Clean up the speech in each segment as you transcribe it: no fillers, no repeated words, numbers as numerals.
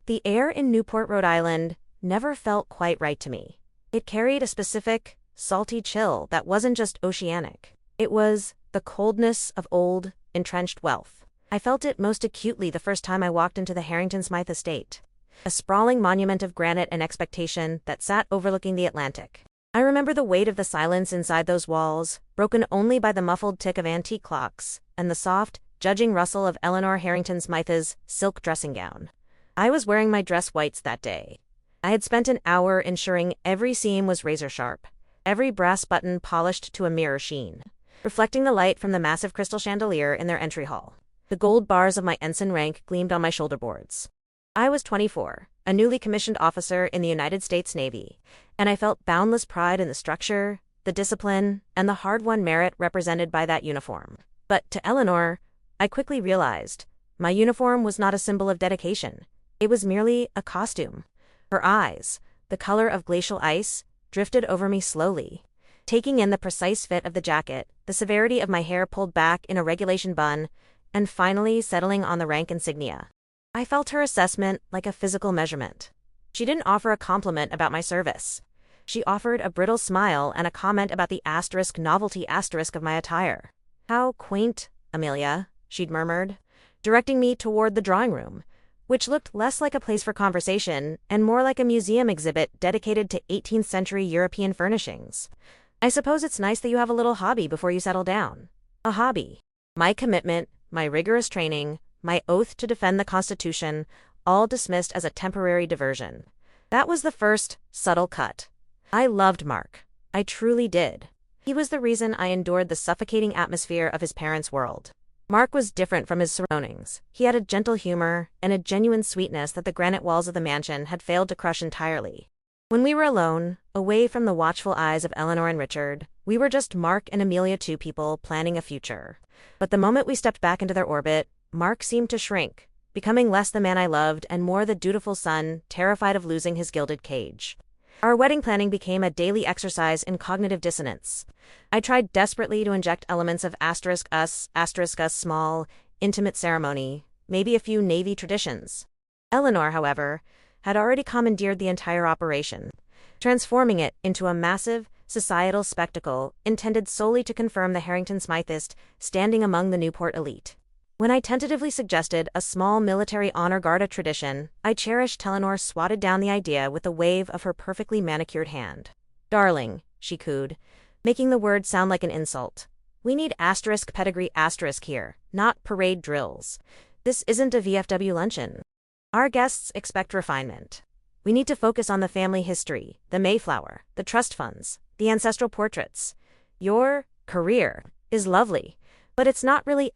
The air in Newport, Rhode Island, never felt quite right to me. It carried a specific, salty chill that wasn't just oceanic. It was the coldness of old, entrenched wealth. I felt it most acutely the first time I walked into the Harrington Smythe estate. A sprawling monument of granite and expectation that sat overlooking the Atlantic. I remember the weight of the silence inside those walls, broken only by the muffled tick of antique clocks, and the soft, judging rustle of Eleanor Harrington Smythe's silk dressing gown. I was wearing my dress whites that day. I had spent an hour ensuring every seam was razor sharp, every brass button polished to a mirror sheen, reflecting the light from the massive crystal chandelier in their entry hall. The gold bars of my ensign rank gleamed on my shoulder boards. I was 24, a newly commissioned officer in the United States Navy, and I felt boundless pride in the structure, the discipline, and the hard-won merit represented by that uniform. But to Eleanor, I quickly realized, my uniform was not a symbol of dedication. It was merely a costume. Her eyes, the color of glacial ice, drifted over me slowly, taking in the precise fit of the jacket, the severity of my hair pulled back in a regulation bun, and finally settling on the rank insignia. I felt her assessment like a physical measurement. She didn't offer a compliment about my service. She offered a brittle smile and a comment about the novelty of my attire. "How quaint, Amelia," she'd murmured, directing me toward the drawing room, which looked less like a place for conversation and more like a museum exhibit dedicated to 18th century European furnishings. "I suppose it's nice that you have a little hobby before you settle down." A hobby. My commitment, my rigorous training, my oath to defend the Constitution, all dismissed as a temporary diversion. That was the first, subtle cut. I loved Mark. I truly did. He was the reason I endured the suffocating atmosphere of his parents' world. Mark was different from his surroundings. He had a gentle humor and a genuine sweetness that the granite walls of the mansion had failed to crush entirely. When we were alone, away from the watchful eyes of Eleanor and Richard, we were just Mark and Amelia, two people planning a future. But the moment we stepped back into their orbit, Mark seemed to shrink, becoming less the man I loved and more the dutiful son, terrified of losing his gilded cage. Our wedding planning became a daily exercise in cognitive dissonance. I tried desperately to inject elements of *us small, intimate ceremony, maybe a few Navy traditions. Eleanor, however, had already commandeered the entire operation, transforming it into a massive, societal spectacle intended solely to confirm the Harrington Smythist standing among the Newport elite. When I tentatively suggested a small military honor guard tradition, I cherished Eleanor swatted down the idea with a wave of her perfectly manicured hand. "Darling," she cooed, making the word sound like an insult. "We need pedigree here, not parade drills. This isn't a VFW luncheon. Our guests expect refinement. We need to focus on the family history, the Mayflower, the trust funds, the ancestral portraits. Your career is lovely, but it's not really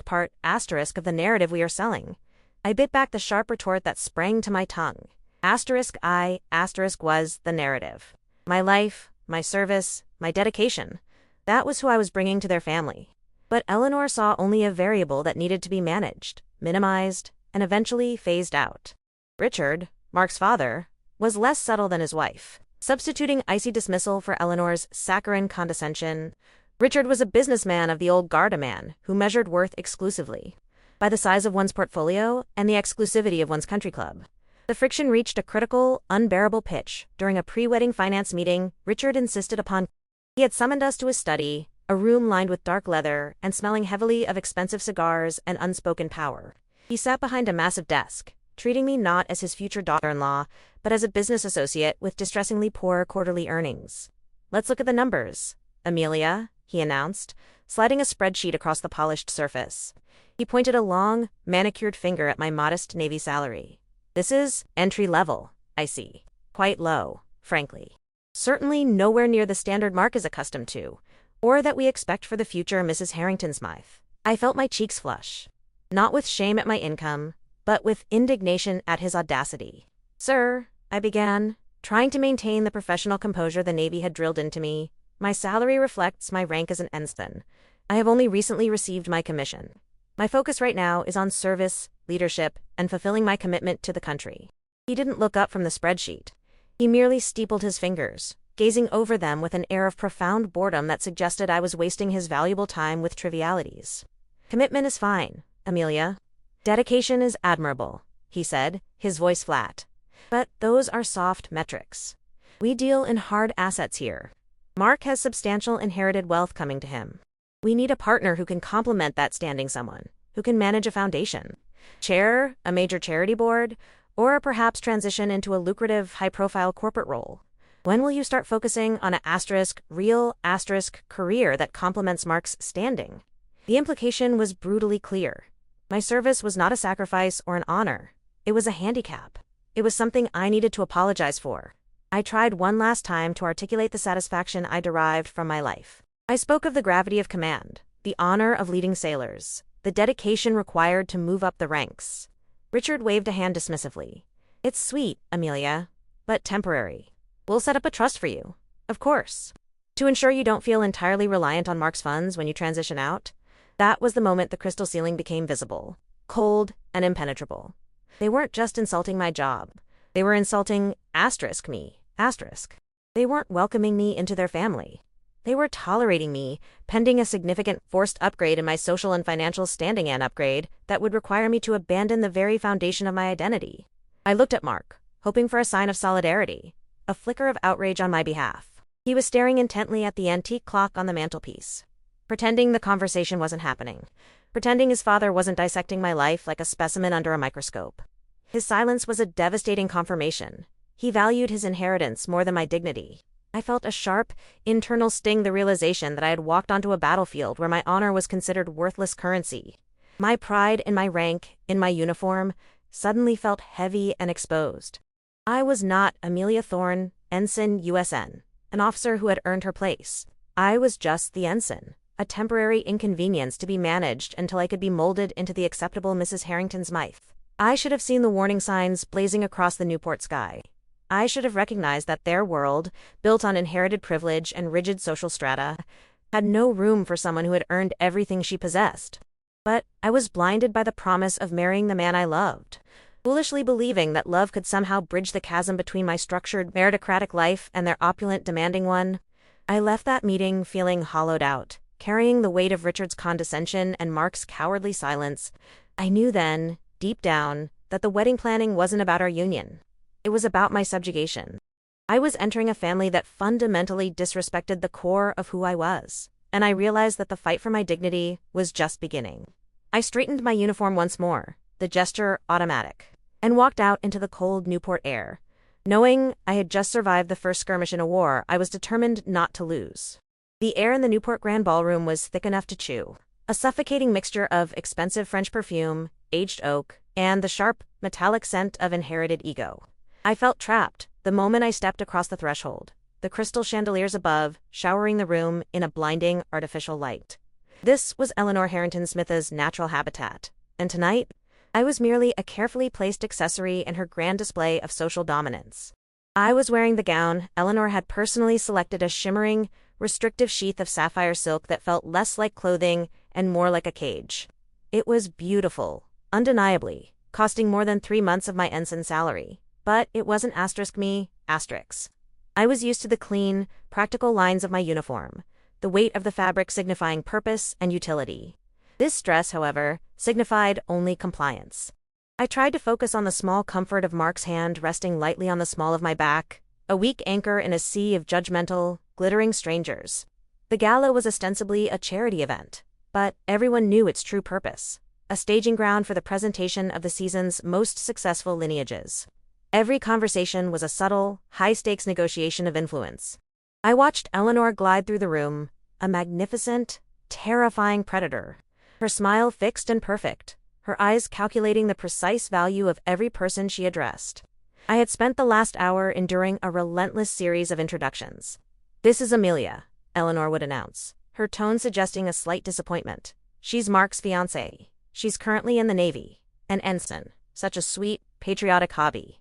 part of the narrative we are selling." I bit back the sharp retort that sprang to my tongue. I was the narrative. My life, my service, my dedication. That was who I was bringing to their family. But Eleanor saw only a variable that needed to be managed, minimized, and eventually phased out. Richard, Mark's father, was less subtle than his wife. Substituting icy dismissal for Eleanor's saccharine condescension, Richard was a businessman of the old guard, a man who measured worth exclusively by the size of one's portfolio and the exclusivity of one's country club. The friction reached a critical, unbearable pitch. During a pre-wedding finance meeting, Richard insisted upon. He had summoned us to his study, a room lined with dark leather and smelling heavily of expensive cigars and unspoken power. He sat behind a massive desk, treating me not as his future daughter-in-law, but as a business associate with distressingly poor quarterly earnings. "Let's look at the numbers, Amelia," he announced, sliding a spreadsheet across the polished surface. He pointed a long, manicured finger at my modest Navy salary. "This is entry level, I see. Quite low, frankly. Certainly nowhere near the standard Mark is accustomed to, or that we expect for the future Mrs. Harrington Smythe." I felt my cheeks flush, not with shame at my income, but with indignation at his audacity. "Sir," I began, trying to maintain the professional composure the Navy had drilled into me, "my salary reflects my rank as an ensign. I have only recently received my commission. My focus right now is on service, leadership, and fulfilling my commitment to the country." He didn't look up from the spreadsheet. He merely steepled his fingers, gazing over them with an air of profound boredom that suggested I was wasting his valuable time with trivialities. "Commitment is fine, Amelia. Dedication is admirable. he said, his voice flat. But those are soft metrics. We deal in hard assets here. Mark has substantial inherited wealth coming to him. We need a partner who can complement that standing someone, who can manage a foundation, chair a major charity board, or perhaps transition into a lucrative, high-profile corporate role. When will you start focusing on a real career that complements Mark's standing? The implication was brutally clear. My service was not a sacrifice or an honor. It was a handicap. It was something I needed to apologize for. I tried one last time to articulate the satisfaction I derived from my life. I spoke of the gravity of command, the honor of leading sailors, the dedication required to move up the ranks. Richard waved a hand dismissively. It's sweet, Amelia, but temporary. We'll set up a trust for you. Of course. To ensure you don't feel entirely reliant on Mark's funds when you transition out. That was the moment the crystal ceiling became visible, cold and impenetrable. They weren't just insulting my job. They were insulting me. They weren't welcoming me into their family. They were tolerating me, pending a significant forced upgrade in my social and financial standing, an upgrade that would require me to abandon the very foundation of my identity. I looked at Mark, hoping for a sign of solidarity, a flicker of outrage on my behalf. He was staring intently at the antique clock on the mantelpiece, pretending the conversation wasn't happening, pretending his father wasn't dissecting my life like a specimen under a microscope. His silence was a devastating confirmation. He valued his inheritance more than my dignity. I felt a sharp, internal sting, the realization that I had walked onto a battlefield where my honor was considered worthless currency. My pride in my rank, in my uniform, suddenly felt heavy and exposed. I was not Amelia Thorne, Ensign USN, an officer who had earned her place. I was just the ensign, a temporary inconvenience to be managed until I could be molded into the acceptable Mrs. Harrington Smythe. I should have seen the warning signs blazing across the Newport sky. I should have recognized that their world, built on inherited privilege and rigid social strata, had no room for someone who had earned everything she possessed. But I was blinded by the promise of marrying the man I loved, foolishly believing that love could somehow bridge the chasm between my structured, meritocratic life and their opulent, demanding one. I left that meeting feeling hollowed out, carrying the weight of Richard's condescension and Mark's cowardly silence. I knew then, deep down, that the wedding planning wasn't about our union. It was about my subjugation. I was entering a family that fundamentally disrespected the core of who I was, and I realized that the fight for my dignity was just beginning. I straightened my uniform once more, the gesture automatic, and walked out into the cold Newport air. Knowing I had just survived the first skirmish in a war I was determined not to lose. The air in the Newport Grand Ballroom was thick enough to chew, a suffocating mixture of expensive French perfume, aged oak, and the sharp, metallic scent of inherited ego. I felt trapped the moment I stepped across the threshold, the crystal chandeliers above showering the room in a blinding, artificial light. This was Eleanor Harrington Smith's natural habitat, and tonight, I was merely a carefully placed accessory in her grand display of social dominance. I was wearing the gown Eleanor had personally selected, a shimmering, restrictive sheath of sapphire silk that felt less like clothing and more like a cage. It was beautiful, undeniably, costing more than 3 months of my ensign salary. But it wasn't me. I was used to the clean, practical lines of my uniform, the weight of the fabric signifying purpose and utility. This dress, however, signified only compliance. I tried to focus on the small comfort of Mark's hand resting lightly on the small of my back, a weak anchor in a sea of judgmental, glittering strangers. The gala was ostensibly a charity event, but everyone knew its true purpose, a staging ground for the presentation of the season's most successful lineages. Every conversation was a subtle, high-stakes negotiation of influence. I watched Eleanor glide through the room, a magnificent, terrifying predator. Her smile fixed and perfect, her eyes calculating the precise value of every person she addressed. I had spent the last hour enduring a relentless series of introductions. "This is Amelia," Eleanor would announce, her tone suggesting a slight disappointment. "She's Mark's fiancée. She's currently in the Navy. An ensign. Such a sweet, patriotic hobby.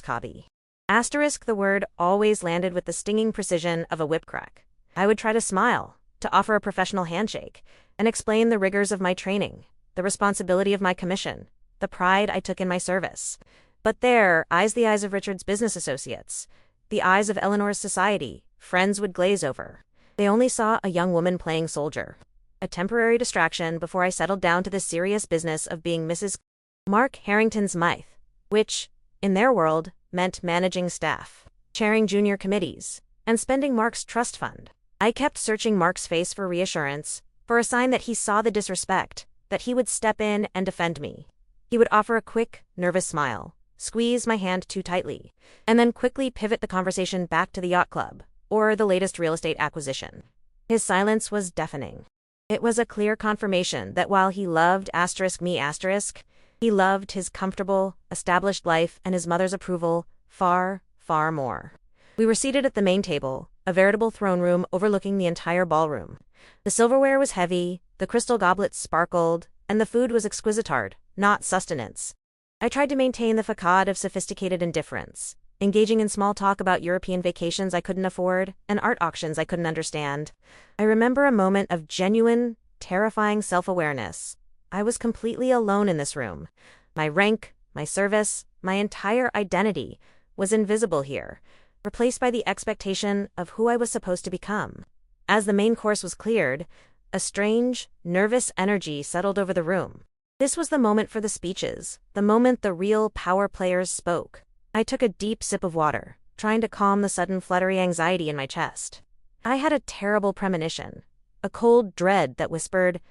Hobby. The word always landed with the stinging precision of a whip crack. I would try to smile, to offer a professional handshake, and explain the rigors of my training, the responsibility of my commission, the pride I took in my service. But their eyes, the eyes of Richard's business associates, the eyes of Eleanor's society, friends would glaze over. They only saw a young woman playing soldier. A temporary distraction before I settled down to the serious business of being Mrs. Mark Harrington Smythe, which, in their world, meant managing staff, chairing junior committees, and spending Mark's trust fund. I kept searching Mark's face for reassurance, for a sign that he saw the disrespect, that he would step in and defend me. He would offer a quick, nervous smile, squeeze my hand too tightly, and then quickly pivot the conversation back to the yacht club, or the latest real estate acquisition. His silence was deafening. It was a clear confirmation that while he loved me, he loved his comfortable, established life and his mother's approval far, far more. We were seated at the main table, a veritable throne room overlooking the entire ballroom. The silverware was heavy, the crystal goblets sparkled, and the food was exquisitard, not sustenance. I tried to maintain the facade of sophisticated indifference, engaging in small talk about European vacations I couldn't afford and art auctions I couldn't understand. I remember a moment of genuine, terrifying self-awareness. I was completely alone in this room. My rank, my service, my entire identity was invisible here, replaced by the expectation of who I was supposed to become. As the main course was cleared, a strange, nervous energy settled over the room. This was the moment for the speeches, the moment the real power players spoke. I took a deep sip of water, trying to calm the sudden fluttery anxiety in my chest. I had a terrible premonition, a cold dread that whispered,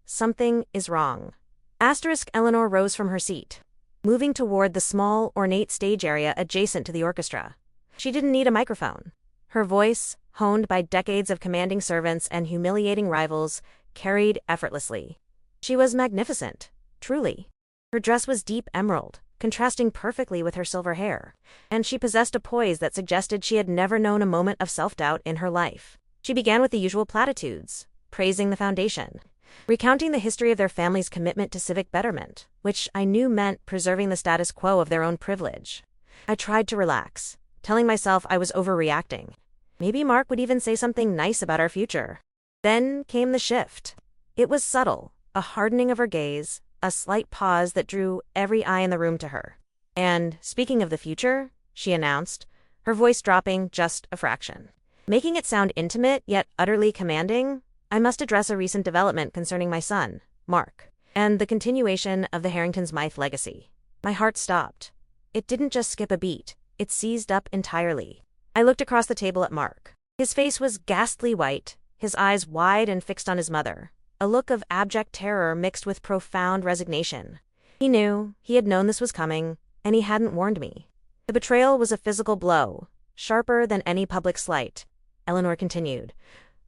something is wrong. Eleanor rose from her seat, moving toward the small, ornate stage area adjacent to the orchestra. She didn't need a microphone. Her voice, honed by decades of commanding servants and humiliating rivals, carried effortlessly. She was magnificent, truly. Her dress was deep emerald, contrasting perfectly with her silver hair, and she possessed a poise that suggested she had never known a moment of self-doubt in her life. She began with the usual platitudes, praising the foundation, recounting the history of their family's commitment to civic betterment, which I knew meant preserving the status quo of their own privilege. I tried to relax, telling myself I was overreacting. Maybe Mark would even say something nice about our future. Then came the shift. It was subtle, a hardening of her gaze, a slight pause that drew every eye in the room to her. And, speaking of the future, she announced, her voice dropping just a fraction, making it sound intimate yet utterly commanding, I must address a recent development concerning my son, Mark, and the continuation of the Harrington Smythe legacy. My heart stopped. It didn't just skip a beat, it seized up entirely. I looked across the table at Mark. His face was ghastly white, his eyes wide and fixed on his mother, a look of abject terror mixed with profound resignation. He had known this was coming, and he hadn't warned me. The betrayal was a physical blow, sharper than any public slight, Eleanor continued,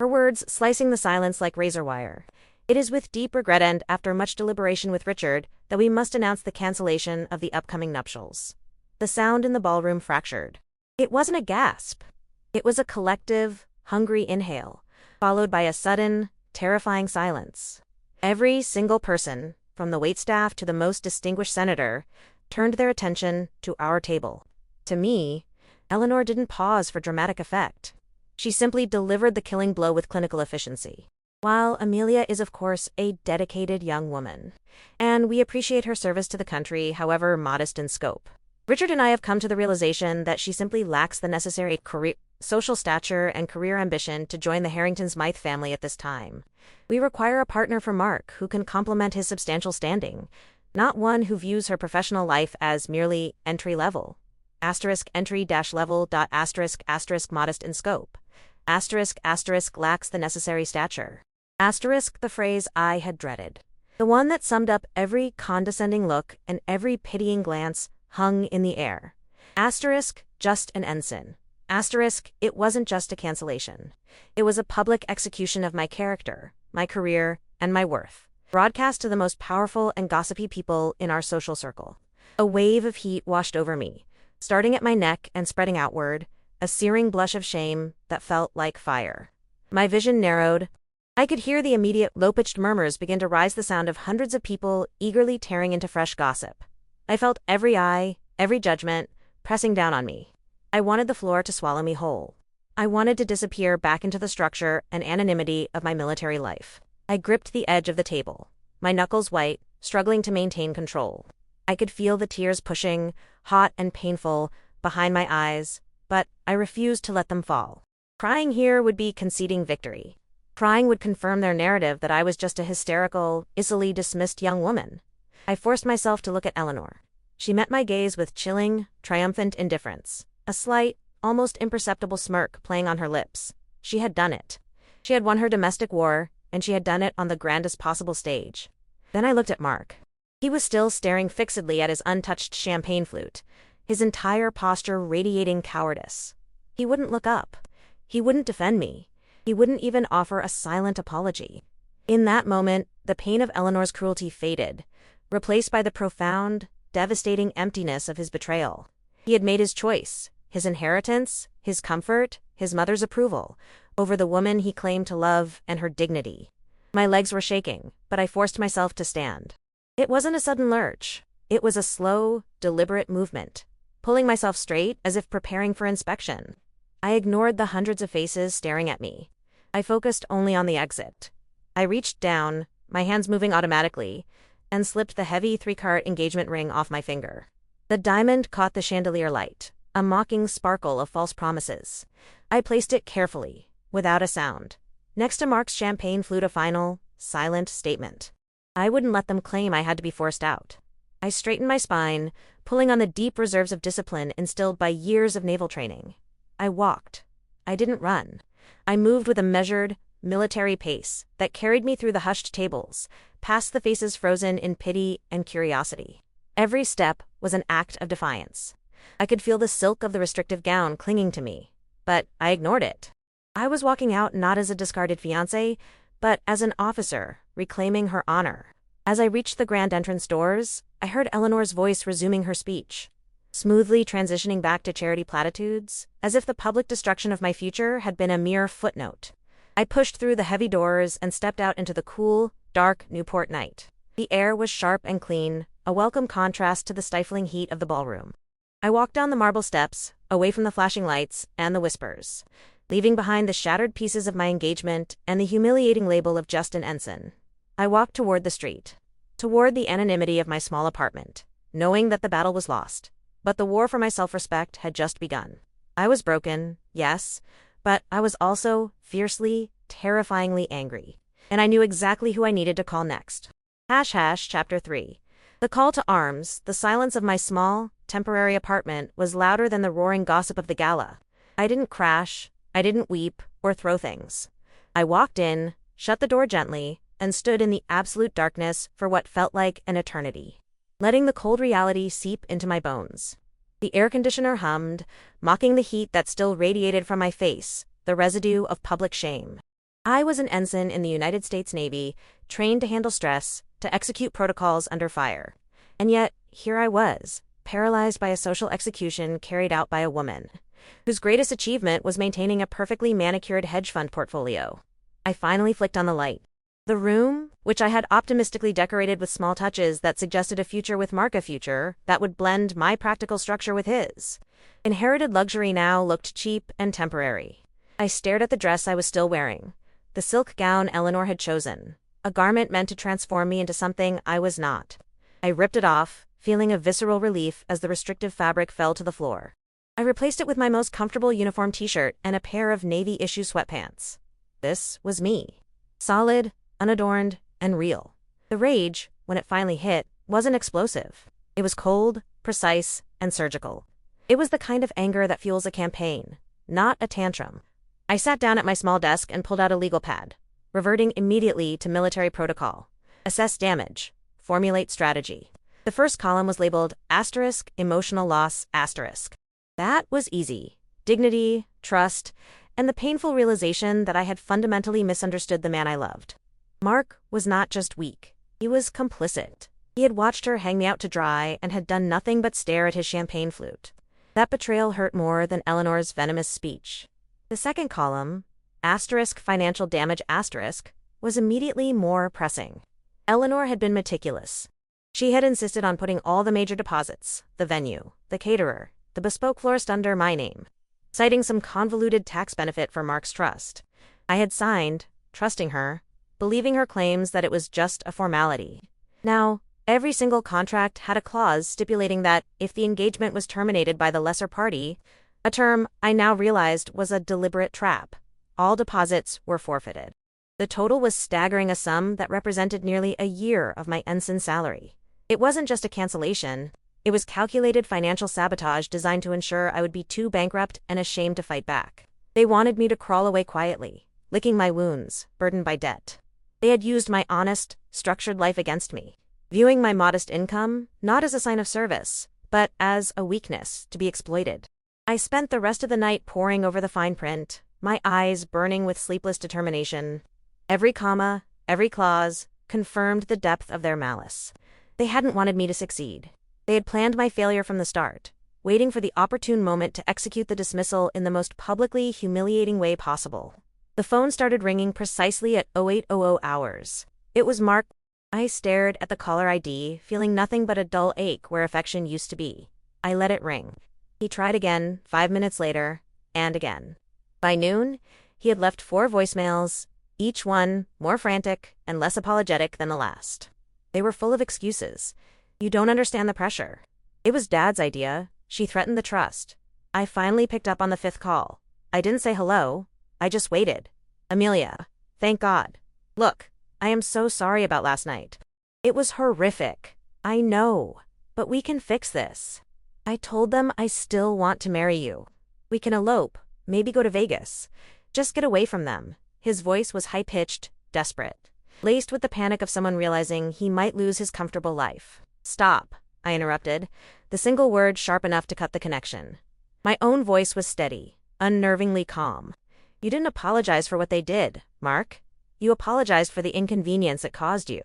her words slicing the silence like razor wire. It is with deep regret and after much deliberation with Richard that we must announce the cancellation of the upcoming nuptials. The sound in the ballroom fractured. It wasn't a gasp. It was a collective, hungry inhale, followed by a sudden, terrifying silence. Every single person, from the waitstaff to the most distinguished senator, turned their attention to our table. To me, Eleanor didn't pause for dramatic effect. She simply delivered the killing blow with clinical efficiency. While Amelia is of course a dedicated young woman, and we appreciate her service to the country, however modest in scope, Richard and I have come to the realization that she simply lacks the necessary social stature and career ambition to join the Harrington Smythe family at this time. We require a partner for Mark who can complement his substantial standing, not one who views her professional life as merely entry-level. Entry-level. Modest in scope. Lacks the necessary stature. The phrase I had dreaded. The one that summed up every condescending look and every pitying glance hung in the air. Just an ensign. It wasn't just a cancellation. It was a public execution of my character, my career, and my worth, broadcast to the most powerful and gossipy people in our social circle. A wave of heat washed over me, starting at my neck and spreading outward, a searing blush of shame that felt like fire. My vision narrowed. I could hear the immediate low-pitched murmurs begin to rise, the sound of hundreds of people eagerly tearing into fresh gossip. I felt every eye, every judgment, pressing down on me. I wanted the floor to swallow me whole. I wanted to disappear back into the structure and anonymity of my military life. I gripped the edge of the table, my knuckles white, struggling to maintain control. I could feel the tears pushing, hot and painful, behind my eyes, but I refused to let them fall. Crying here would be conceding victory. Crying would confirm their narrative that I was just a hysterical, easily dismissed young woman. I forced myself to look at Eleanor. She met my gaze with chilling, triumphant indifference, a slight, almost imperceptible smirk playing on her lips. She had done it. She had won her domestic war, and she had done it on the grandest possible stage. Then I looked at Mark. He was still staring fixedly at his untouched champagne flute, his entire posture radiating cowardice. He wouldn't look up. He wouldn't defend me. He wouldn't even offer a silent apology. In that moment, the pain of Eleanor's cruelty faded, replaced by the profound, devastating emptiness of his betrayal. He had made his choice, his inheritance, his comfort, his mother's approval, over the woman he claimed to love and her dignity. My legs were shaking, but I forced myself to stand. It wasn't a sudden lurch. It was a slow, deliberate movement, pulling myself straight as if preparing for inspection. I ignored the hundreds of faces staring at me. I focused only on the exit. I reached down, my hands moving automatically, and slipped the heavy 3-carat engagement ring off my finger. The diamond caught the chandelier light, a mocking sparkle of false promises. I placed it carefully, without a sound, next to Mark's champagne flute, a final, silent statement. I wouldn't let them claim I had to be forced out. I straightened my spine, pulling on the deep reserves of discipline instilled by years of naval training. I walked. I didn't run. I moved with a measured, military pace that carried me through the hushed tables, past the faces frozen in pity and curiosity. Every step was an act of defiance. I could feel the silk of the restrictive gown clinging to me, but I ignored it. I was walking out not as a discarded fiancé, but as an officer, reclaiming her honor. As I reached the grand entrance doors, I heard Eleanor's voice resuming her speech, smoothly transitioning back to charity platitudes, as if the public destruction of my future had been a mere footnote. I pushed through the heavy doors and stepped out into the cool, dark Newport night. The air was sharp and clean, a welcome contrast to the stifling heat of the ballroom. I walked down the marble steps, away from the flashing lights and the whispers, leaving behind the shattered pieces of my engagement and the humiliating label of just an ensign. I walked toward the street, toward the anonymity of my small apartment, knowing that the battle was lost, but the war for my self-respect had just begun. I was broken, yes, but I was also fiercely, terrifyingly angry, and I knew exactly who I needed to call next. Chapter 3. The call to arms, the silence of my small, temporary apartment was louder than the roaring gossip of the gala. I didn't crash, I didn't weep, or throw things. I walked in, shut the door gently, and stood in the absolute darkness for what felt like an eternity, letting the cold reality seep into my bones. The air conditioner hummed, mocking the heat that still radiated from my face, the residue of public shame. I was an ensign in the United States Navy, trained to handle stress, to execute protocols under fire. And yet, here I was, paralyzed by a social execution carried out by a woman, whose greatest achievement was maintaining a perfectly manicured hedge fund portfolio. I finally flicked on the light. The room, which I had optimistically decorated with small touches that suggested a future with Mark, a future that would blend my practical structure with his inherited luxury, now looked cheap and temporary. I stared at the dress I was still wearing, the silk gown Eleanor had chosen, a garment meant to transform me into something I was not. I ripped it off, feeling a visceral relief as the restrictive fabric fell to the floor. I replaced it with my most comfortable uniform t-shirt and a pair of navy-issue sweatpants. This was me. Solid, unadorned, and real. The rage, when it finally hit, wasn't explosive. It was cold, precise, and surgical. It was the kind of anger that fuels a campaign, not a tantrum. I sat down at my small desk and pulled out a legal pad, reverting immediately to military protocol. Assess damage. Formulate strategy. The first column was labeled *, emotional loss, *. That was easy. Dignity, trust, and the painful realization that I had fundamentally misunderstood the man I loved. Mark was not just weak. He was complicit. He had watched her hang me out to dry and had done nothing but stare at his champagne flute. That betrayal hurt more than Eleanor's venomous speech. The second column, *financial damage*, was immediately more pressing. Eleanor had been meticulous. She had insisted on putting all the major deposits, the venue, the caterer, the bespoke florist under my name, citing some convoluted tax benefit for Mark's trust. I had signed, trusting her, believing her claims that it was just a formality. Now, every single contract had a clause stipulating that if the engagement was terminated by the lesser party, a term I now realized was a deliberate trap, all deposits were forfeited. The total was staggering, a sum that represented nearly a year of my ensign salary. It wasn't just a cancellation. It was calculated financial sabotage designed to ensure I would be too bankrupt and ashamed to fight back. They wanted me to crawl away quietly, licking my wounds, burdened by debt. They had used my honest, structured life against me, viewing my modest income not as a sign of service, but as a weakness to be exploited. I spent the rest of the night poring over the fine print, my eyes burning with sleepless determination. Every comma, every clause, confirmed the depth of their malice. They hadn't wanted me to succeed. They had planned my failure from the start, waiting for the opportune moment to execute the dismissal in the most publicly humiliating way possible. The phone started ringing precisely at 0800 hours. It was Mark. I stared at the caller ID, feeling nothing but a dull ache where affection used to be. I let it ring. He tried again, 5 minutes later, and again. By noon, he had left 4 voicemails, each one more frantic and less apologetic than the last. They were full of excuses. You don't understand the pressure. It was Dad's idea. She threatened the trust. I finally picked up on the 5th call. I didn't say hello. I just waited. Amelia. Thank God. Look, I am so sorry about last night. It was horrific. I know. But we can fix this. I told them I still want to marry you. We can elope, maybe go to Vegas. Just get away from them. His voice was high-pitched, desperate, laced with the panic of someone realizing he might lose his comfortable life. Stop, I interrupted, the single word sharp enough to cut the connection. My own voice was steady, unnervingly calm. You didn't apologize for what they did, Mark. You apologized for the inconvenience it caused you.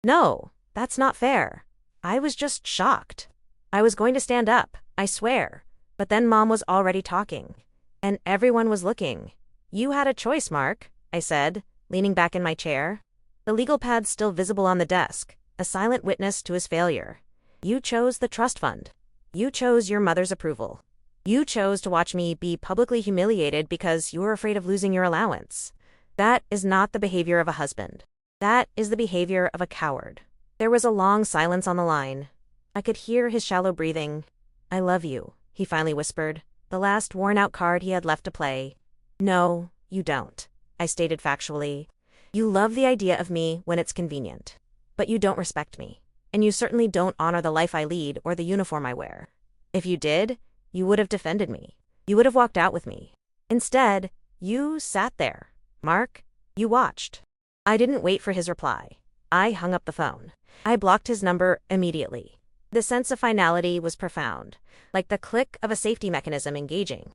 No, that's not fair. I was just shocked. I was going to stand up, I swear. But then Mom was already talking. And everyone was looking. You had a choice, Mark, I said, leaning back in my chair. The legal pad's still visible on the desk, a silent witness to his failure. You chose the trust fund. You chose your mother's approval. You chose to watch me be publicly humiliated because you were afraid of losing your allowance. That is not the behavior of a husband. That is the behavior of a coward. There was a long silence on the line. I could hear his shallow breathing. I love you, he finally whispered, the last worn-out card he had left to play. No, you don't, I stated factually. You love the idea of me when it's convenient. But you don't respect me. And you certainly don't honor the life I lead or the uniform I wear. If you did, you would have defended me. You would have walked out with me. Instead, you sat there. Mark, you watched. I didn't wait for his reply. I hung up the phone. I blocked his number immediately. The sense of finality was profound, like the click of a safety mechanism engaging.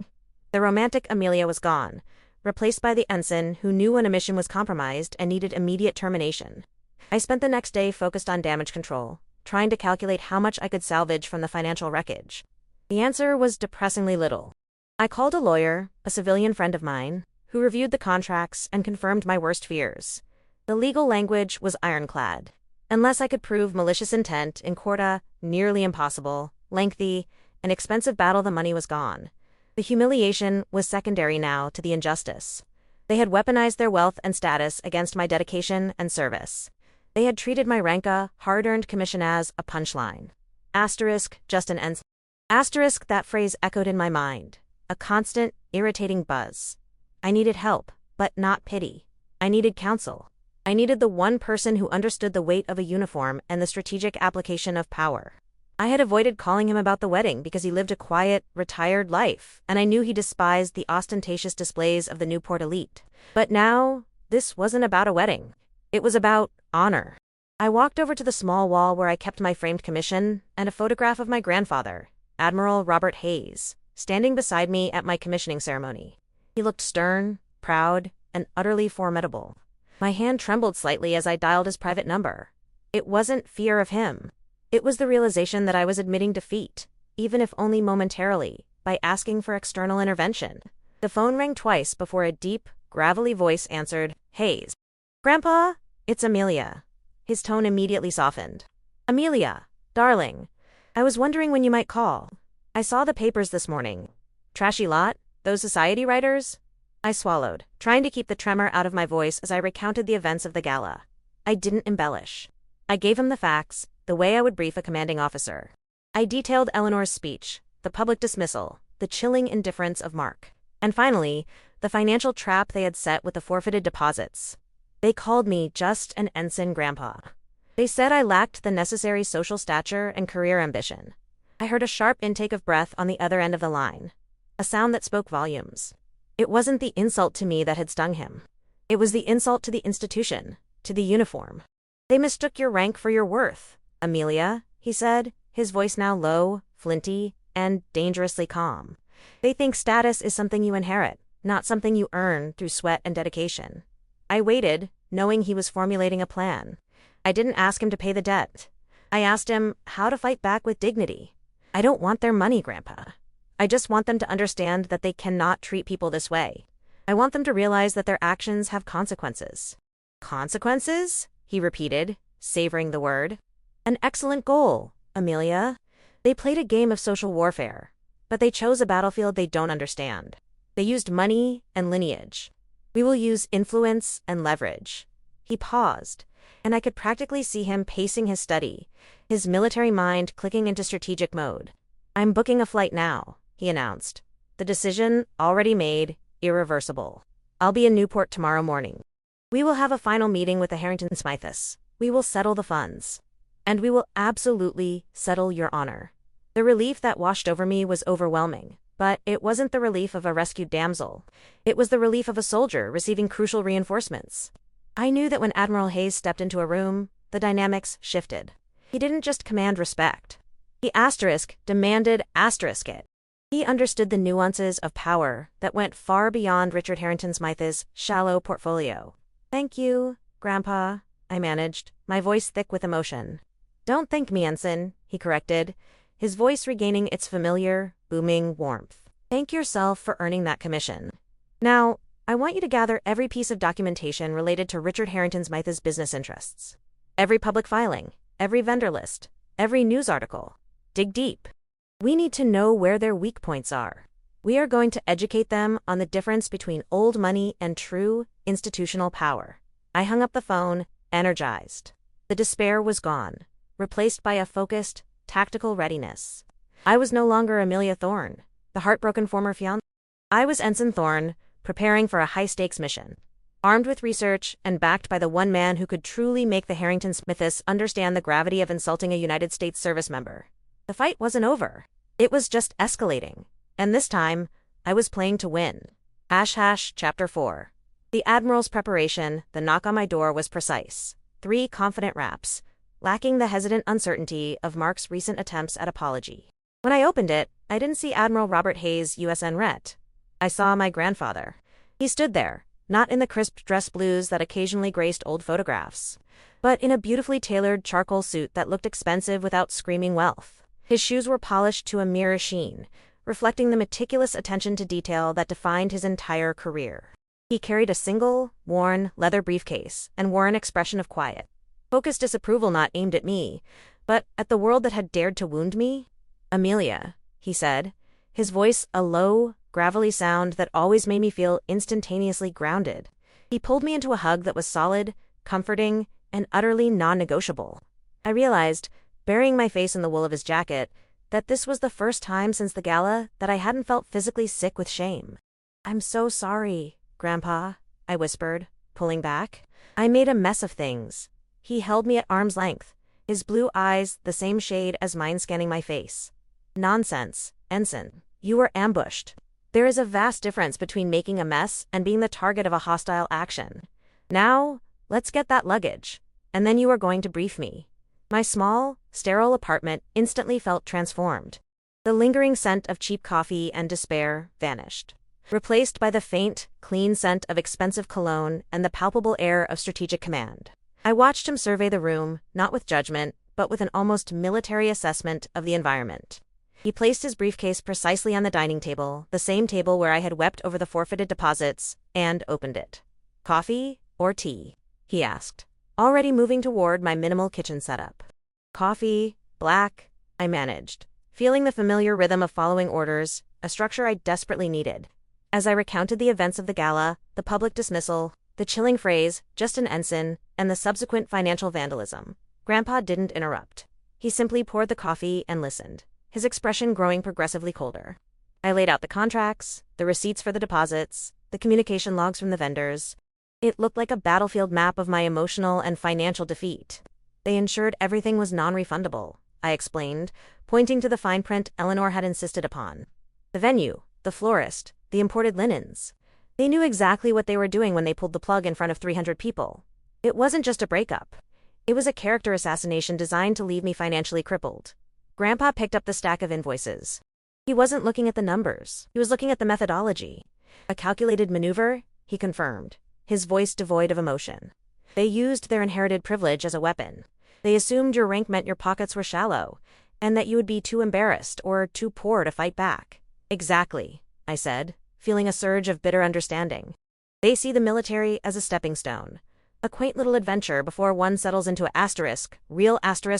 The romantic Amelia was gone, replaced by the ensign who knew when a mission was compromised and needed immediate termination. I spent the next day focused on damage control, trying to calculate how much I could salvage from the financial wreckage. The answer was depressingly little. I called a lawyer, a civilian friend of mine, who reviewed the contracts and confirmed my worst fears. The legal language was ironclad. Unless I could prove malicious intent in court, a nearly impossible, lengthy, and expensive battle, the money was gone. The humiliation was secondary now to the injustice. They had weaponized their wealth and status against my dedication and service. They had treated my ranka, hard-earned commission as a punchline. Asterisk, just an Ensign. Asterisk, that phrase echoed in my mind. A constant, irritating buzz. I needed help, but not pity. I needed counsel. I needed the one person who understood the weight of a uniform and the strategic application of power. I had avoided calling him about the wedding because he lived a quiet, retired life, and I knew he despised the ostentatious displays of the Newport elite. But now, this wasn't about a wedding. It was about honor. I walked over to the small wall where I kept my framed commission and a photograph of my grandfather, Admiral Robert Hayes, standing beside me at my commissioning ceremony. He looked stern, proud, and utterly formidable. My hand trembled slightly as I dialed his private number. It wasn't fear of him. It was the realization that I was admitting defeat, even if only momentarily, by asking for external intervention. The phone rang twice before a deep, gravelly voice answered, Hayes. Grandpa, it's Amelia. His tone immediately softened. Amelia, darling. I was wondering when you might call. I saw the papers this morning. Trashy lot, those society writers? I swallowed, trying to keep the tremor out of my voice as I recounted the events of the gala. I didn't embellish. I gave him the facts, the way I would brief a commanding officer. I detailed Eleanor's speech, the public dismissal, the chilling indifference of Mark, and finally, the financial trap they had set with the forfeited deposits. They called me just an ensign, Grandpa. They said I lacked the necessary social stature and career ambition. I heard a sharp intake of breath on the other end of the line, a sound that spoke volumes. It wasn't the insult to me that had stung him. It was the insult to the institution, to the uniform. They mistook your rank for your worth, Amelia, he said, his voice now low, flinty, and dangerously calm. They think status is something you inherit, not something you earn through sweat and dedication. I waited, knowing he was formulating a plan. I didn't ask him to pay the debt. I asked him how to fight back with dignity. I don't want their money, Grandpa. I just want them to understand that they cannot treat people this way. I want them to realize that their actions have consequences. Consequences? He repeated, savoring the word. An excellent goal, Amelia. They played a game of social warfare, but they chose a battlefield they don't understand. They used money and lineage. We will use influence and leverage. He paused, and I could practically see him pacing his study, his military mind clicking into strategic mode. I'm booking a flight now, he announced. The decision, already made, irreversible. I'll be in Newport tomorrow morning. We will have a final meeting with the Harrington Smythes. We will settle the funds. And we will absolutely settle your honor. The relief that washed over me was overwhelming, but it wasn't the relief of a rescued damsel. It was the relief of a soldier receiving crucial reinforcements. I knew that when Admiral Hayes stepped into a room, the dynamics shifted. He didn't just command respect. He demanded it. He understood the nuances of power that went far beyond Richard Harrington Smythe's shallow portfolio. Thank you, Grandpa, I managed, my voice thick with emotion. Don't thank me, Ensign, he corrected, his voice regaining its familiar, booming warmth. Thank yourself for earning that commission. Now, I want you to gather every piece of documentation related to Richard Harrington Smythe's business interests. Every public filing, every vendor list, every news article. Dig deep. We need to know where their weak points are. We are going to educate them on the difference between old money and true institutional power. I hung up the phone, energized. The despair was gone, replaced by a focused, tactical readiness. I was no longer Amelia Thorne, the heartbroken former fiancée. I was Ensign Thorne, preparing for a high-stakes mission. Armed with research and backed by the one man who could truly make the Harrington Smythes understand the gravity of insulting a United States service member. The fight wasn't over. It was just escalating. And this time, I was playing to win. Chapter 4. The Admiral's preparation, the knock on my door was precise. 3 confident raps, lacking the hesitant uncertainty of Mark's recent attempts at apology. When I opened it, I didn't see Admiral Robert Hayes, USN Ret. I saw my grandfather. He stood there, not in the crisp dress blues that occasionally graced old photographs, but in a beautifully tailored charcoal suit that looked expensive without screaming wealth. His shoes were polished to a mirror sheen, reflecting the meticulous attention to detail that defined his entire career. He carried a single, worn, leather briefcase and wore an expression of quiet, focused disapproval not aimed at me, but at the world that had dared to wound me. Amelia, he said, his voice a low, gravelly sound that always made me feel instantaneously grounded. He pulled me into a hug that was solid, comforting, and utterly non-negotiable. I realized, burying my face in the wool of his jacket, that this was the first time since the gala that I hadn't felt physically sick with shame. I'm so sorry, Grandpa, I whispered, pulling back. I made a mess of things. He held me at arm's length, his blue eyes the same shade as mine scanning my face. Nonsense, Ensign. You were ambushed. There is a vast difference between making a mess and being the target of a hostile action. Now, let's get that luggage, and then you are going to brief me. My small, sterile apartment instantly felt transformed. The lingering scent of cheap coffee and despair vanished, replaced by the faint, clean scent of expensive cologne and the palpable air of strategic command. I watched him survey the room, not with judgment, but with an almost military assessment of the environment. He placed his briefcase precisely on the dining table, the same table where I had wept over the forfeited deposits, and opened it. Coffee or tea? He asked, already moving toward my minimal kitchen setup. Coffee, black, I managed, feeling the familiar rhythm of following orders, a structure I desperately needed. As I recounted the events of the gala, the public dismissal, the chilling phrase, just an ensign, and the subsequent financial vandalism, Grandpa didn't interrupt. He simply poured the coffee and listened, his expression growing progressively colder. I laid out the contracts, the receipts for the deposits, the communication logs from the vendors. It looked like a battlefield map of my emotional and financial defeat. They ensured everything was non-refundable, I explained, pointing to the fine print Eleanor had insisted upon. The venue, the florist, the imported linens. They knew exactly what they were doing when they pulled the plug in front of 300 people. It wasn't just a breakup. It was a character assassination designed to leave me financially crippled. Grandpa picked up the stack of invoices. He wasn't looking at the numbers. He was looking at the methodology. A calculated maneuver, he confirmed, his voice devoid of emotion. They used their inherited privilege as a weapon. They assumed your rank meant your pockets were shallow, and that you would be too embarrassed or too poor to fight back. Exactly, I said, feeling a surge of bitter understanding. They see the military as a stepping stone. A quaint little adventure before one settles into real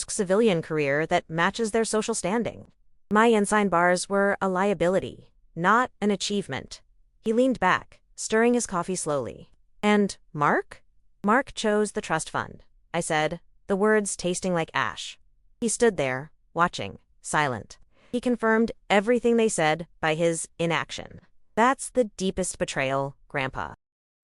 civilian career that matches their social standing. My Ensign bars were a liability, not an achievement. He leaned back, stirring his coffee slowly. And Mark? Mark chose the trust fund, I said, the words tasting like ash. He stood there, watching, silent. He confirmed everything they said by his inaction. That's the deepest betrayal, Grandpa.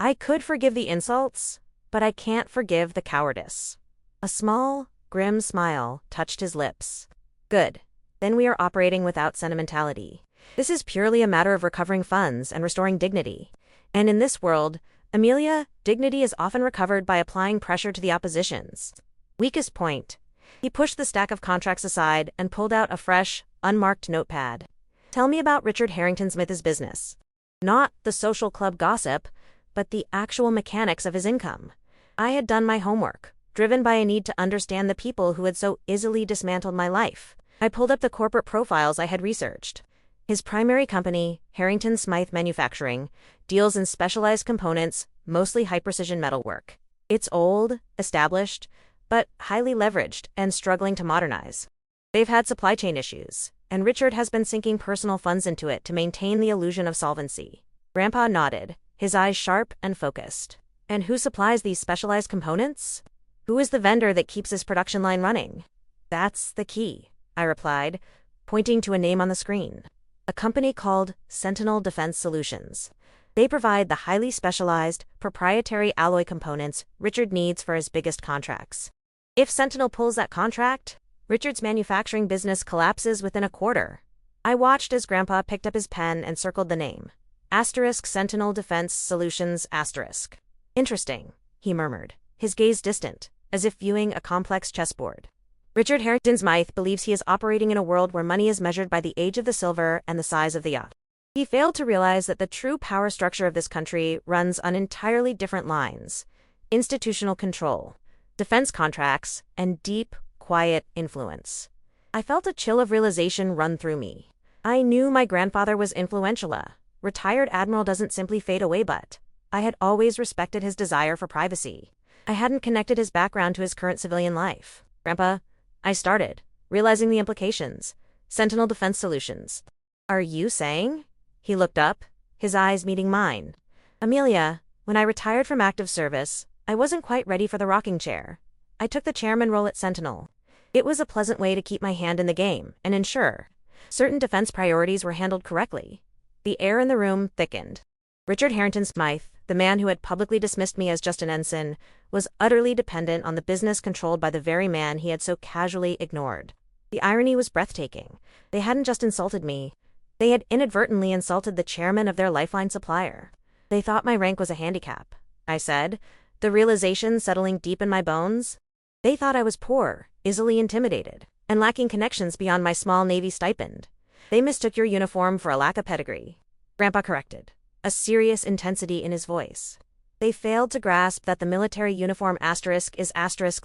I could forgive the insults, but I can't forgive the cowardice. A small, grim smile touched his lips. Good. Then we are operating without sentimentality. This is purely a matter of recovering funds and restoring dignity. And in this world, Amelia, dignity is often recovered by applying pressure to the opposition's weakest point. He pushed the stack of contracts aside and pulled out a fresh, unmarked notepad. Tell me about Richard Harrington Smith's business. Not the social club gossip, but the actual mechanics of his income. I had done my homework, driven by a need to understand the people who had so easily dismantled my life. I pulled up the corporate profiles I had researched. His primary company, Harrington Smythe Manufacturing, deals in specialized components, mostly high-precision metalwork. It's old, established, but highly leveraged and struggling to modernize. They've had supply chain issues, and Richard has been sinking personal funds into it to maintain the illusion of solvency. Grandpa nodded, his eyes sharp and focused. And who supplies these specialized components? Who is the vendor that keeps this production line running? That's the key, I replied, pointing to a name on the screen. A company called Sentinel Defense Solutions. They provide the highly specialized, proprietary alloy components Richard needs for his biggest contracts. If Sentinel pulls that contract, Richard's manufacturing business collapses within a quarter. I watched as Grandpa picked up his pen and circled the name. Sentinel Defense Solutions *. Interesting, he murmured, his gaze distant, as if viewing a complex chessboard. Richard Harrington Smythe believes he is operating in a world where money is measured by the age of the silver and the size of the yacht. He failed to realize that the true power structure of this country runs on entirely different lines: institutional control, defense contracts, and deep, quiet influence. I felt a chill of realization run through me. I knew my grandfather was influential. A retired admiral doesn't simply fade away, but I had always respected his desire for privacy. I hadn't connected his background to his current civilian life. Grandpa, I started, realizing the implications. Sentinel Defense Solutions. Are you saying? He looked up, his eyes meeting mine. Amelia, when I retired from active service, I wasn't quite ready for the rocking chair. I took the chairman role at Sentinel. It was a pleasant way to keep my hand in the game and ensure certain defense priorities were handled correctly. The air in the room thickened. Richard Harrington Smythe, the man who had publicly dismissed me as just an ensign, was utterly dependent on the business controlled by the very man he had so casually ignored. The irony was breathtaking. They hadn't just insulted me. They had inadvertently insulted the chairman of their lifeline supplier. They thought my rank was a handicap, I said, the realization settling deep in my bones. They thought I was poor, easily intimidated, and lacking connections beyond my small Navy stipend. They mistook your uniform for a lack of pedigree. Grandpa corrected, a serious intensity in his voice. They failed to grasp that the military uniform ** is *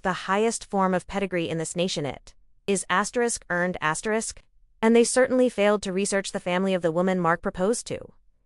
the highest form of pedigree in this nation. It is * earned *, and they certainly failed to research the family of the woman Mark proposed to.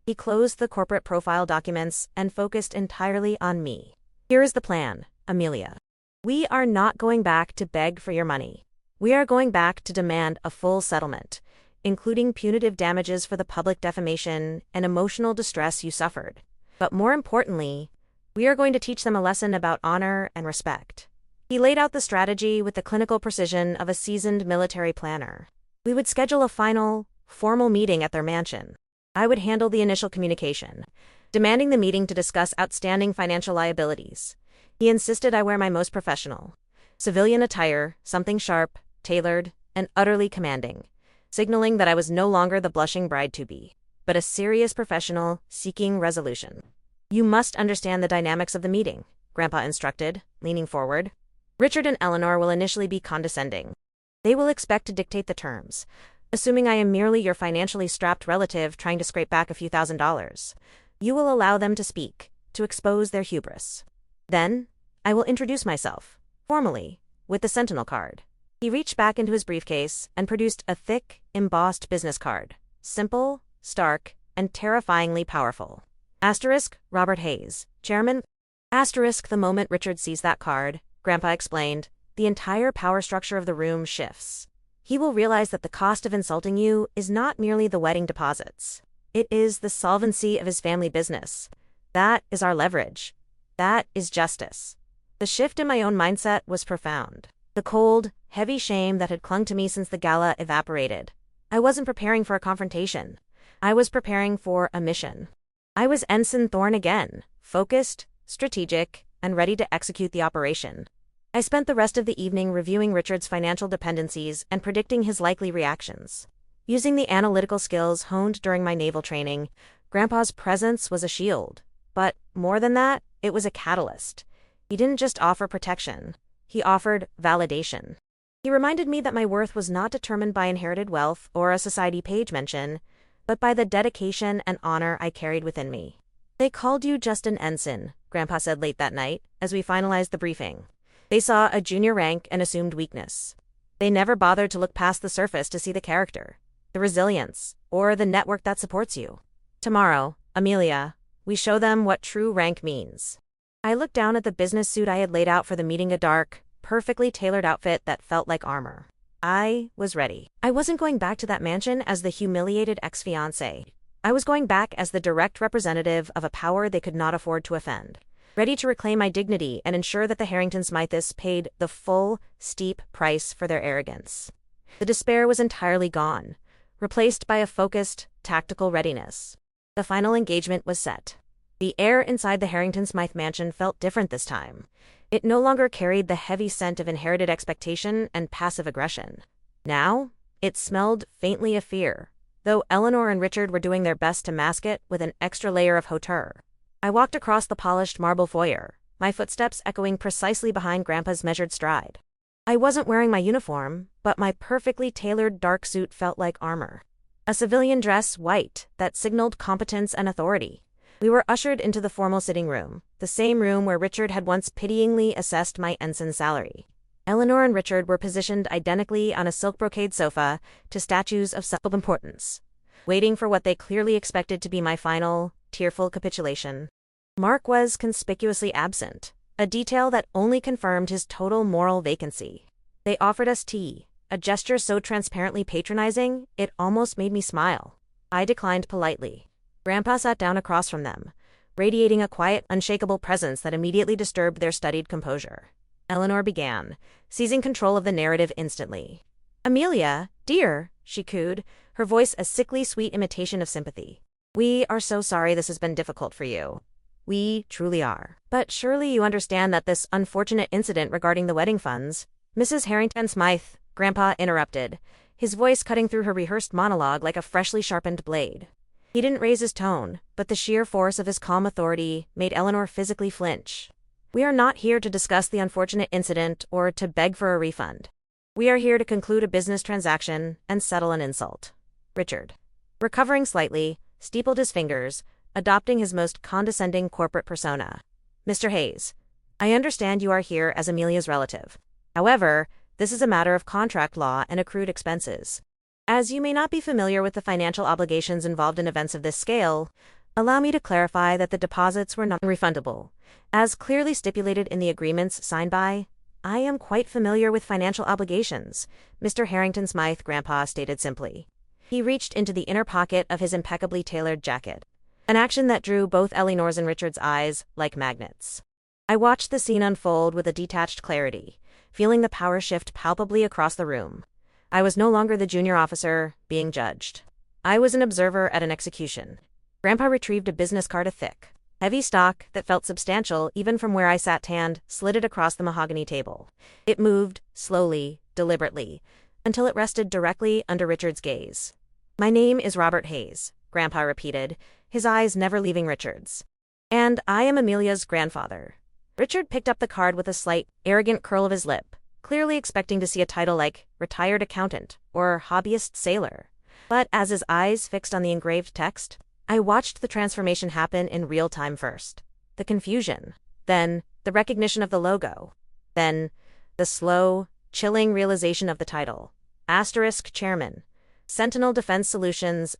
He closed the corporate profile documents and focused entirely on me. Here is the plan, Amelia. We are not going back to beg for your money. We are going back to demand a full settlement, including punitive damages for the public defamation and emotional distress you suffered. But more importantly, we are going to teach them a lesson about honor and respect. He laid out the strategy with the clinical precision of a seasoned military planner. We would schedule a final, formal meeting at their mansion. I would handle the initial communication, demanding the meeting to discuss outstanding financial liabilities. He insisted I wear my most professional, Civilian attire, something sharp, tailored, and utterly commanding, signaling that I was no longer the blushing bride-to-be, but a serious professional seeking resolution. You must understand the dynamics of the meeting, Grandpa instructed, leaning forward. Richard and Eleanor will initially be condescending. They will expect to dictate the terms, assuming I am merely your financially strapped relative trying to scrape back a few $1,000s. You will allow them to speak, to expose their hubris. Then, I will introduce myself, formally, with the Sentinel card. He reached back into his briefcase and produced a thick, embossed business card. Simple, stark, and terrifyingly powerful. Asterisk, Robert Hayes, Chairman. Asterisk, the moment Richard sees that card, Grandpa explained, the entire power structure of the room shifts. He will realize that the cost of insulting you is not merely the wedding deposits. It is the solvency of his family business. That is our leverage. That is justice. The shift in my own mindset was profound. The cold, heavy shame that had clung to me since the gala evaporated. I wasn't preparing for a confrontation. I was preparing for a mission. I was Ensign Thorne again, focused, strategic, and ready to execute the operation. I spent the rest of the evening reviewing Richard's financial dependencies and predicting his likely reactions. Using the analytical skills honed during my naval training, Grandpa's presence was a shield. But, more than that, it was a catalyst. He didn't just offer protection. He offered validation. He reminded me that my worth was not determined by inherited wealth or a society page mention, but by the dedication and honor I carried within me. They called you just an ensign, Grandpa said late that night, as we finalized the briefing. They saw a junior rank and assumed weakness. They never bothered to look past the surface to see the character, the resilience, or the network that supports you. Tomorrow, Amelia, we show them what true rank means. I looked down at the business suit I had laid out for the meeting, a dark, perfectly tailored outfit that felt like armor. I was ready. I wasn't going back to that mansion as the humiliated ex-fiancé. I was going back as the direct representative of a power they could not afford to offend. Ready to reclaim my dignity and ensure that the Harrington Smythes paid the full, steep price for their arrogance. The despair was entirely gone, replaced by a focused, tactical readiness. The final engagement was set. The air inside the Harrington Smythe mansion felt different this time. It no longer carried the heavy scent of inherited expectation and passive aggression. Now, it smelled faintly of fear, though Eleanor and Richard were doing their best to mask it with an extra layer of hauteur. I walked across the polished marble foyer, my footsteps echoing precisely behind Grandpa's measured stride. I wasn't wearing my uniform, but my perfectly tailored dark suit felt like armor. A civilian dress, white, that signaled competence and authority. We were ushered into the formal sitting room, the same room where Richard had once pityingly assessed my ensign salary. Eleanor and Richard were positioned identically on a silk brocade sofa to statues of subtle importance, waiting for what they clearly expected to be my final, tearful capitulation. Mark was conspicuously absent, a detail that only confirmed his total moral vacancy. They offered us tea, a gesture so transparently patronizing, it almost made me smile. I declined politely. Grandpa sat down across from them, radiating a quiet, unshakable presence that immediately disturbed their studied composure. Eleanor began, seizing control of the narrative instantly. "Amelia, dear," she cooed, her voice a sickly sweet imitation of sympathy. "We are so sorry this has been difficult for you. We truly are. But surely you understand that this unfortunate incident regarding the wedding funds—" "Mrs. Harrington Smythe," Grandpa interrupted, his voice cutting through her rehearsed monologue like a freshly sharpened blade. He didn't raise his tone, but the sheer force of his calm authority made Eleanor physically flinch. "We are not here to discuss the unfortunate incident or to beg for a refund. We are here to conclude a business transaction and settle an insult." Richard, recovering slightly, steepled his fingers, adopting his most condescending corporate persona. "Mr. Hayes, I understand you are here as Amelia's relative. However, this is a matter of contract law and accrued expenses. As you may not be familiar with the financial obligations involved in events of this scale, allow me to clarify that the deposits were non-refundable. As clearly stipulated in the agreements signed by—" "I am quite familiar with financial obligations," Mr. Harrington Smythe, Grandpa stated simply. He reached into the inner pocket of his impeccably tailored jacket, an action that drew both Eleanor's and Richard's eyes like magnets. I watched the scene unfold with a detached clarity, feeling the power shift palpably across the room. I was no longer the junior officer being judged. I was an observer at an execution. Grandpa retrieved a business card, a thick, Heavy stock that felt substantial even from where I sat tanned slid across the mahogany table. It moved, slowly, deliberately, until it rested directly under Richard's gaze. "My name is Robert Hayes," Grandpa repeated, his eyes never leaving Richard's. "And I am Amelia's grandfather." Richard picked up the card with a slight, arrogant curl of his lip, clearly expecting to see a title like retired accountant or hobbyist sailor. But as his eyes fixed on the engraved text, I watched the transformation happen in real time first. The confusion, then the recognition of the logo, then the slow, chilling realization of the title. Chairman. Sentinel Defense Solutions,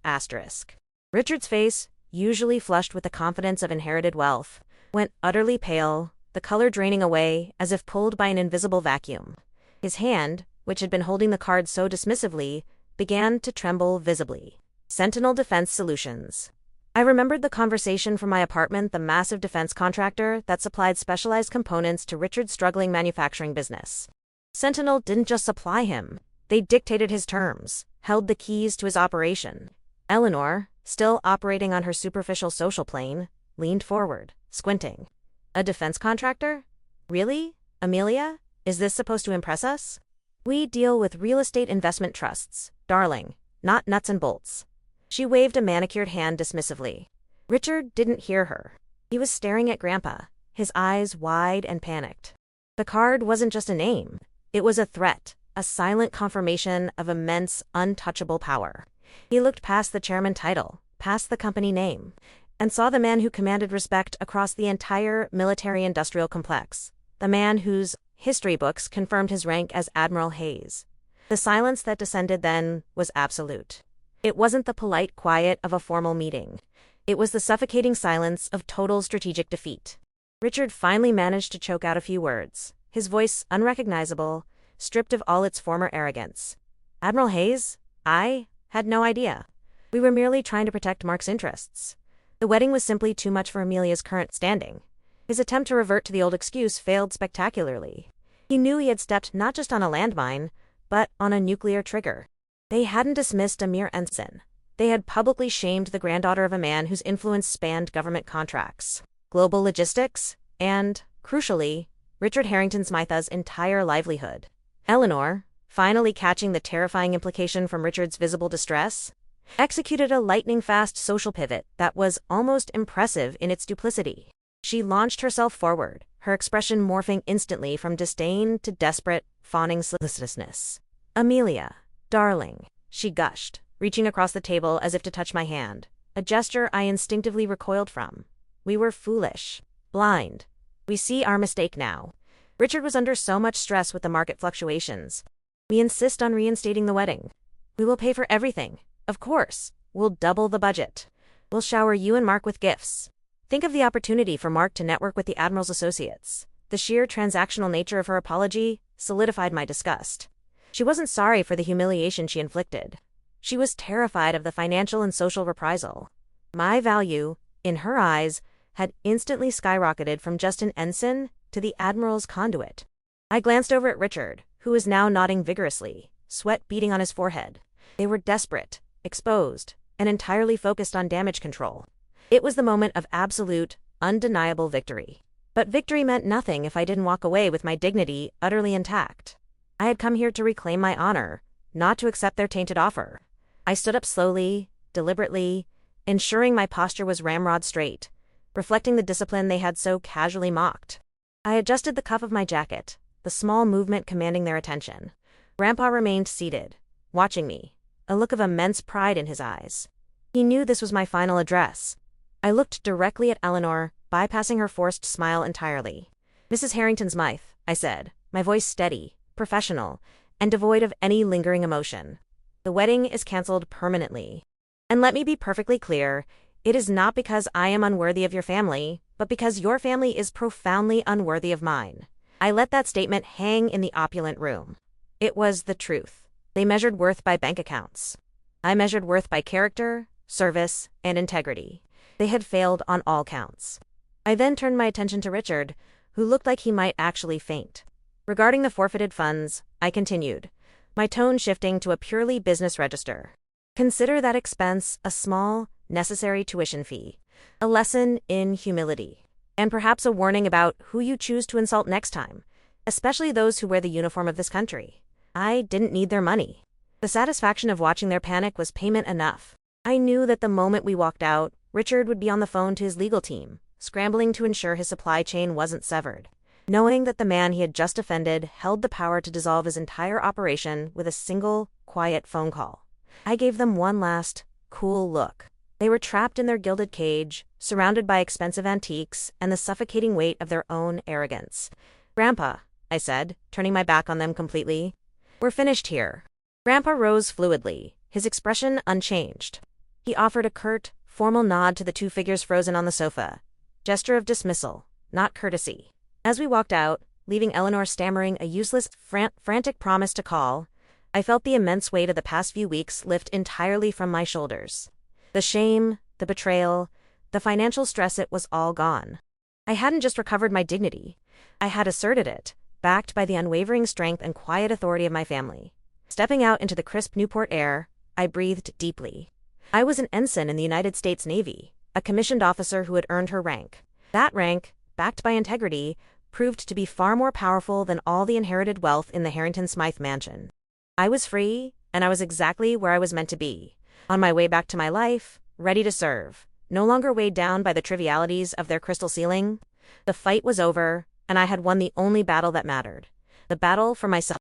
Richard's face, usually flushed with the confidence of inherited wealth, went utterly pale, the color draining away as if pulled by an invisible vacuum. His hand, which had been holding the card so dismissively, began to tremble visibly. Sentinel Defense Solutions. I remembered the conversation from my apartment, the massive defense contractor that supplied specialized components to Richard's struggling manufacturing business. Sentinel didn't just supply him, they dictated his terms, held the keys to his operation. Eleanor, still operating on her superficial social plane, leaned forward, squinting. "A defense contractor? Really? Amelia? Is this supposed to impress us? We deal with real estate investment trusts, darling, not nuts and bolts." She waved a manicured hand dismissively. Richard didn't hear her. He was staring at Grandpa, his eyes wide and panicked. The card wasn't just a name. It was a threat, a silent confirmation of immense, untouchable power. He looked past the chairman title, past the company name, and saw the man who commanded respect across the entire military-industrial complex, the man whose history books confirmed his rank as Admiral Hayes. The silence that descended then was absolute. It wasn't the polite quiet of a formal meeting. It was the suffocating silence of total strategic defeat. Richard finally managed to choke out a few words, his voice unrecognizable, stripped of all its former arrogance. "Admiral Hayes? I had no idea. We were merely trying to protect Mark's interests." The wedding was simply too much for Amelia's current standing. His attempt to revert to the old excuse failed spectacularly. He knew he had stepped not just on a landmine, but on a nuclear trigger. They hadn't dismissed a mere ensign. They had publicly shamed the granddaughter of a man whose influence spanned government contracts, global logistics, and, crucially, Richard Harrington Smytha's entire livelihood. Eleanor, finally catching the terrifying implication from Richard's visible distress, executed a lightning-fast social pivot that was almost impressive in its duplicity. She launched herself forward, her expression morphing instantly from disdain to desperate, fawning solicitousness. "Amelia, darling," she gushed, reaching across the table as if to touch my hand, a gesture I instinctively recoiled from. "We were foolish, blind. We see our mistake now. Richard was under so much stress with the market fluctuations. We insist on reinstating the wedding. We will pay for everything, of course. We'll double the budget. We'll shower you and Mark with gifts." Think of the opportunity for Mark to network with the Admiral's associates. The sheer transactional nature of her apology solidified my disgust. She wasn't sorry for the humiliation she inflicted. She was terrified of the financial and social reprisal. My value, in her eyes, had instantly skyrocketed from just an ensign to the Admiral's conduit. I glanced over at Richard, who was now nodding vigorously, sweat beading on his forehead. They were desperate, exposed, and entirely focused on damage control. It was the moment of absolute, undeniable victory. But victory meant nothing if I didn't walk away with my dignity utterly intact. I had come here to reclaim my honor, not to accept their tainted offer. I stood up slowly, deliberately, ensuring my posture was ramrod straight, reflecting the discipline they had so casually mocked. I adjusted the cuff of my jacket, the small movement commanding their attention. Grandpa remained seated, watching me, a look of immense pride in his eyes. He knew this was my final address. I looked directly at Eleanor, bypassing her forced smile entirely. "Mrs. Harrington Smythe," I said, my voice steady, professional, and devoid of any lingering emotion. "The wedding is cancelled permanently. And let me be perfectly clear, it is not because I am unworthy of your family, but because your family is profoundly unworthy of mine." I let that statement hang in the opulent room. It was the truth. They measured worth by bank accounts. I measured worth by character, service, and integrity. They had failed on all counts. I then turned my attention to Richard, who looked like he might actually faint. "Regarding the forfeited funds," I continued, my tone shifting to a purely business register. "Consider that expense a small, necessary tuition fee. A lesson in humility. And perhaps a warning about who you choose to insult next time, especially those who wear the uniform of this country. I didn't need their money. The satisfaction of watching their panic was payment enough. I knew that the moment we walked out, Richard would be on the phone to his legal team, scrambling to ensure his supply chain wasn't severed. Knowing that the man he had just offended held the power to dissolve his entire operation with a single, quiet phone call. I gave them one last, cool look. They were trapped in their gilded cage, surrounded by expensive antiques and the suffocating weight of their own arrogance. "Grandpa," I said, turning my back on them completely. "We're finished here." Grandpa rose fluidly, his expression unchanged. He offered a curt, formal nod to the two figures frozen on the sofa. Gesture of dismissal, not courtesy. As we walked out, leaving Eleanor stammering a useless, frantic promise to call, I felt the immense weight of the past few weeks lift entirely from my shoulders. The shame, the betrayal, the financial stress, it was all gone. I hadn't just recovered my dignity. I had asserted it, backed by the unwavering strength and quiet authority of my family. Stepping out into the crisp Newport air, I breathed deeply. I was an ensign in the United States Navy, a commissioned officer who had earned her rank. That rank, backed by integrity, proved to be far more powerful than all the inherited wealth in the Harrington Smythe mansion. I was free, and I was exactly where I was meant to be, on my way back to my life, ready to serve, no longer weighed down by the trivialities of their crystal ceiling. The fight was over, and I had won the only battle that mattered, the battle for myself.